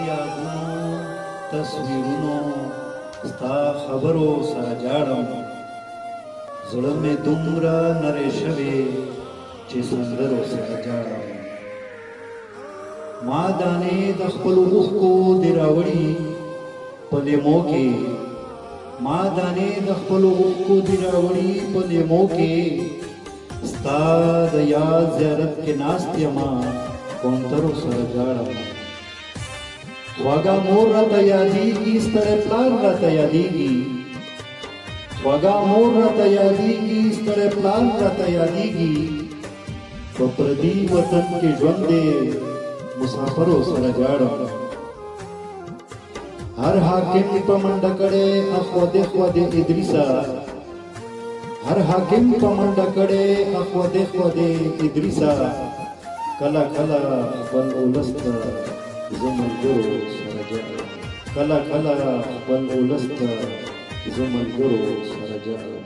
یادونو تصویرونو ستا خبرو سره جاړم زړه مې دومره نری شوی چې سندرو سره جاړم ما دانې د خپلو اوښکو دې راوړي په لیمو کې ما دانې د خپلو اوښکو دې راوړي په لیمو کې ستا د یاد زیارت کې ناست یما کوترو سره جاړم خواږه مور راته یادېږي ستړی پلار راته یادېږي خواږه مور راته یادېږي ستړی پلار راته یادېږي په پردي وطن کې ژوند دی مسافرو سره جاړم هر حاکم په منډه کړې اخوا دې ادریسا هر حاکم په منډه کړې اخوا دې ادریسا کله کله خپل اولس ته زه ملګرو سره جاړم کله کله خپل اولس ته زه ملګرو سره جاړم